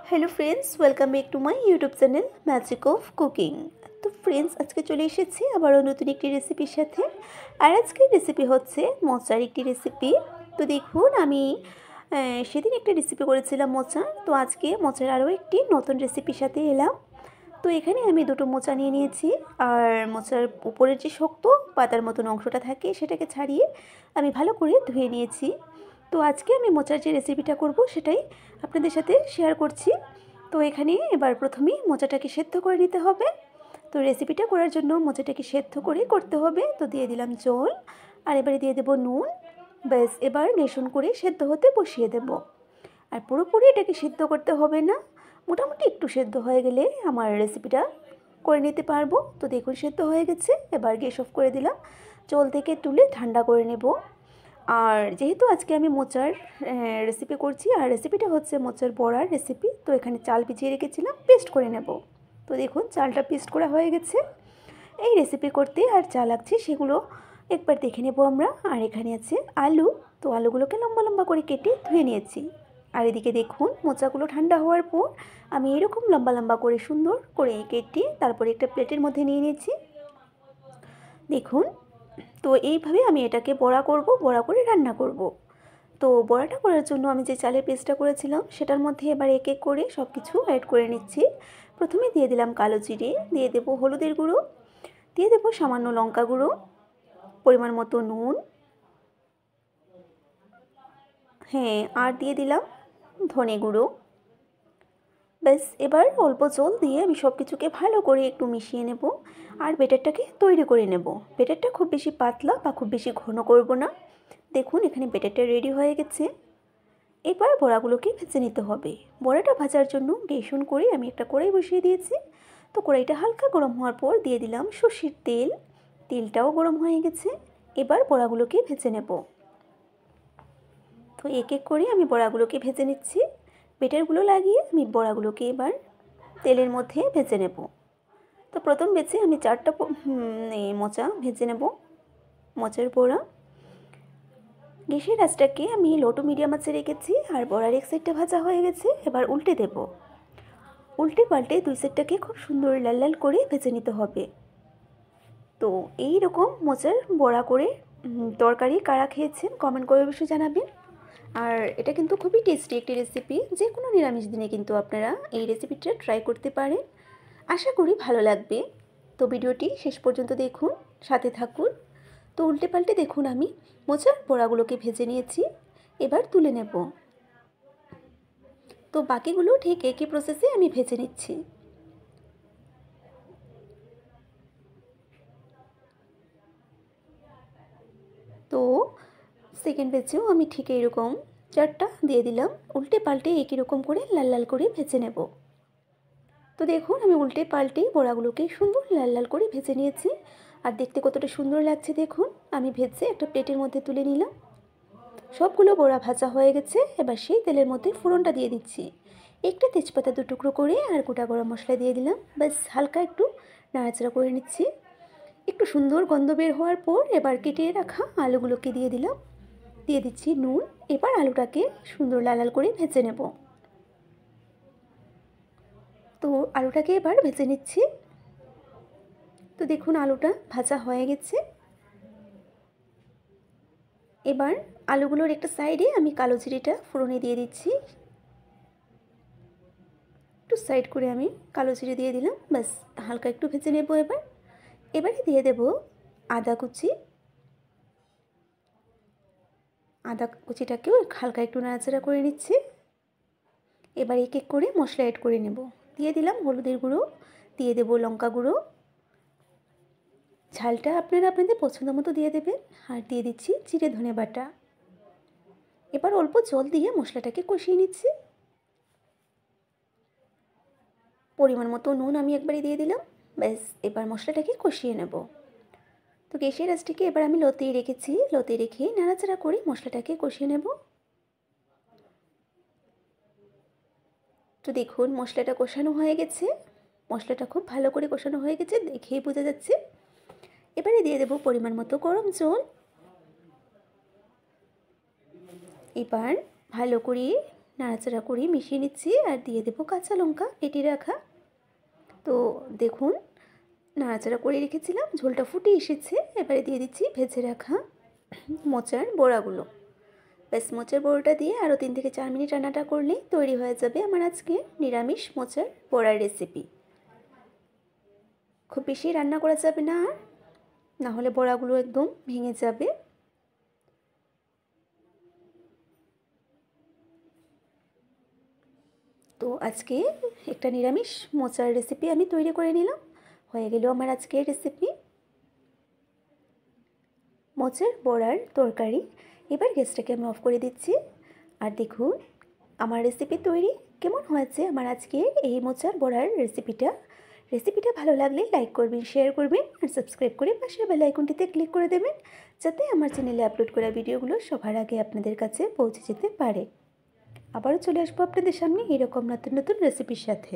Hello friends, welcome back to my YouTube channel magic of cooking. तो friends, आज के चले एसेছি আবারও নতুন একটি রেসিপির সাথে। আর আজকের রেসিপি হচ্ছে মোচার একটি রেসিপি। তো দেখুন, আমি সেদিন একটা রেসিপি করেছিলাম মোচার। তো আজকে মোচার আরও একটি নতুন রেসিপির সাথে এলাম। তো এখানে আমি দুটো মোচা নিয়ে নিয়েছি। আর মোচার উপরের যে শক্ত পাতার মতন অংশটা থাকে সেটাকে ছাড়িয়ে আমি ভালো করে ধুয়ে নিয়েছি। তো আজকে আমি মোচার যে রেসিপিটা করব সেটাই আপনাদের সাথে শেয়ার করছি। তো এখানে এবার প্রথমেই মোচাটাকে সেদ্ধ করে নিতে হবে। তো রেসিপিটা করার জন্য মোচাটাকে সেদ্ধ করে করতে হবে। তো দিয়ে দিলাম জল, আর এবারে দিয়ে দেব নুন। ব্যাস, এবার গ্যাস অন করে সেদ্ধ হতে বসিয়ে দেব। আর পুরোপুরি এটাকে সিদ্ধ করতে হবে না, মোটামুটি একটু সেদ্ধ হয়ে গেলে আমার রেসিপিটা করে নিতে পারবো। তো দেখুন, সেদ্ধ হয়ে গেছে। এবার গ্যাস অফ করে দিলাম, জল থেকে তুলে ঠান্ডা করে নেব। আর যেহেতু আজকে আমি মোচার রেসিপি করছি, আর রেসিপিটা হচ্ছে মোচার বড়ার রেসিপি, তো এখানে চাল ভিজিয়ে রেখেছিলাম, পেস্ট করে নেব। তো দেখুন, চালটা পেস্ট করা হয়ে গেছে। এই রেসিপি করতে আর যা লাগছে সেগুলো একবার দেখে নেব আমরা। আর এখানে আছে আলু। তো আলুগুলোকে লম্বা লম্বা করে কেটে ধুয়ে নিয়েছি। আর এদিকে দেখুন, মোচাগুলো ঠান্ডা হওয়ার পর আমি এরকম লম্বা লম্বা করে সুন্দর করে কেটে তারপরে একটা প্লেটের মধ্যে নিয়ে নিয়েছি। দেখুন, তো এইভাবে আমি এটাকে বড়া করব, বড়া করে রান্না করব। তো বড়াটা করার জন্য আমি যে চালের পেস্টটা করেছিলাম সেটার মধ্যে এবার এক এক করে সব কিছু অ্যাড করে নিচ্ছি। প্রথমে দিয়ে দিলাম কালো জিরে, দিয়ে দেবো হলুদের গুঁড়ো, দিয়ে দেবো সামান্য লঙ্কা গুঁড়ো, পরিমাণ মতো নুন, হ্যাঁ, আর দিয়ে দিলাম ধনে গুঁড়ো। ব্যাস, এবার অল্প জল দিয়ে আমি সব কিছুকে ভালো করে একটু মিশিয়ে নেব। আর বেটারটাকে তৈরি করে নেব। বেটারটা খুব বেশি পাতলা বা খুব বেশি ঘন করব না। দেখুন, এখানে বেটারটা রেডি হয়ে গেছে। এবার বড়াগুলোকে ভেজে নিতে হবে। বড়াটা ভাজার জন্য গ্যাস অন করে আমি একটা কড়াই বসিয়ে দিয়েছি। তো কড়াইটা হালকা গরম হওয়ার পর দিয়ে দিলাম সর্ষের তেল। তেলটাও গরম হয়ে গেছে। এবার বড়াগুলোকে ভেজে নেব। তো এক এক করে আমি বড়াগুলোকে ভেজে নিচ্ছি। বেটারগুলো লাগিয়ে আমি বড়াগুলোকে এবার তেলের মধ্যে ভেজে নেব। তো প্রথম বেছে আমি 4টা মোচা ভেজে নেব, মোচার বড়া। গ্যাসের আঁচটাকে আমি লো টু মিডিয়াম আঁচে রেখেছি। আর বড়ার এক সাইডটা ভাজা হয়ে গেছে, এবার উল্টে দেব। উল্টে পাল্টে দুই সাইডটাকে খুব সুন্দর লাল লাল করে ভেজে নিতে হবে। তো এই রকম মোচার বড়া করে তরকারি কারা খেয়েছেন কমেন্ট করে অবশ্যই জানাবেন। আর এটা কিন্তু খুবই টেস্টি একটি রেসিপি, যে কোনো নিরামিষ দিনে কিন্তু আপনারা এই রেসিপিটা ট্রাই করতে পারেন। আশা করি ভালো লাগবে। তো ভিডিওটি শেষ পর্যন্ত দেখুন, সাথে থাকুন। তো উল্টে পাল্টে দেখুন, আমি মোচার বড়াগুলোকে ভেজে নিয়েছি। এবার তুলে নেব। তো বাকিগুলো ঠিক একই প্রসেসে আমি ভেজে নিচ্ছি। তো সেকেন্ড ব্যাচেও আমি ঠিক এইরকম 4টা দিয়ে দিলাম। উল্টে পাল্টে একই রকম করে লাল লাল করে ভেজে নেব। তো দেখুন, আমি উল্টে পাল্টে বড়াগুলোকে সুন্দর লাল লাল করে ভেজে নিয়েছি। আর দেখতে কতটা সুন্দর লাগছে দেখুন। আমি ভেজে একটা প্লেটের মধ্যে তুলে নিলাম। সবগুলো বড়া ভাজা হয়ে গেছে। এবার সেই তেলের মধ্যে ফোড়নটা দিয়ে দিচ্ছি। একটা তেজপাতা 2 টুকরো করে আর গোটা গরম মশলা দিয়ে দিলাম। ব্যাস, হালকা একটু নাড়াচাড়া করে নিচ্ছি। একটু সুন্দর গন্ধ বের হওয়ার পর এবার কেটে রাখা আলুগুলোকে দিয়ে দিলাম। দিয়ে দিচ্ছি নুন। এবার আলুটাকে সুন্দর লাল লাল করে ভেজে নেব। তো আলুটাকে এবার ভেজে নিচ্ছি। তো দেখুন, আলুটা ভাজা হয়ে গেছে। এবার আলুগুলোর একটা সাইডে আমি কালো জিরেটা ফোড়নে দিয়ে দিচ্ছি। একটু সাইড করে আমি কালো জিরে দিয়ে দিলাম। ব্যাস, হালকা একটু ভেজে নেব। এবারে দিয়ে দেব আদা কুচি। আদা কুচিটাকেও হালকা একটু নাড়াচাড়া করে নিচ্ছি। এবার এক এক করে মশলা অ্যাড করে নেব। দিয়ে দিলাম হলুদের গুঁড়ো, দিয়ে দেব লঙ্কা গুঁড়ো, ঝালটা আপনারা আপনাদের পছন্দ মতো দিয়ে দেবেন। আর দিয়ে দিচ্ছি জিরে ধনে বাটা। এবার অল্প জল দিয়ে মশলাটাকে কষিয়ে নিচ্ছি। পরিমাণ মতো নুন আমি একবারে দিয়ে দিলাম। ব্যাস, এবার মশলাটাকে কষিয়ে নেব। তো গ্যাসের আঁচটাকে এবার আমি লোতেই রেখেছি। লোতে রেখে নাড়াচাড়া করে মশলাটাকে কষিয়ে নেব। তো দেখুন, মশলাটা কষানো হয়ে গেছে। মশলাটা খুব ভালো করে কষানো হয়ে গেছে, দেখেই বোঝা যাচ্ছে। এবারে দিয়ে দেব পরিমাণ মতো গরম জল। এবার ভালো করে নাড়াচাড়া করে মিশিয়ে নিচ্ছি আর দিয়ে দেবো কাঁচা লঙ্কা কেটে রাখা। তো দেখুন নাড়াচাড়া করে রেখেছিলাম, ঝোলটা ফুটে এসেছে। এবারে দিয়ে দিচ্ছি ভেজে রাখা মোচার বড়াগুলো। ব্যাস মোচার বড়াটা দিয়ে আরও 3 থেকে 4 মিনিট রান্নাটা করলেই তৈরি হয়ে যাবে আমার আজকে নিরামিষ মোচার বড়ার রেসিপি। খুব বেশি রান্না করা যাবে না, আর না হলে বড়াগুলো একদম ভেঙে যাবে। তো আজকে একটা নিরামিষ মোচার রেসিপি আমি তৈরি করে নিলাম। হয়ে গেল আমার আজকের রেসিপি মোচার বড়ার তরকারি। এবার গ্যাসটাকে আমি অফ করে দিচ্ছি। আর দেখুন আমার রেসিপি তৈরি কেমন হয়েছে আমার আজকের এই মোচার বড়ার রেসিপিটা ভালো লাগলে লাইক করবেন, শেয়ার করবেন আর সাবস্ক্রাইব করে পাশের বেল আইকনটিতে ক্লিক করে দেবেন, যাতে আমার চ্যানেলে আপলোড করা ভিডিওগুলো সবার আগে আপনাদের কাছে পৌঁছে যেতে পারে। আবারও চলে আসবো আপনাদের সামনে এরকম নতুন নতুন রেসিপির সাথে।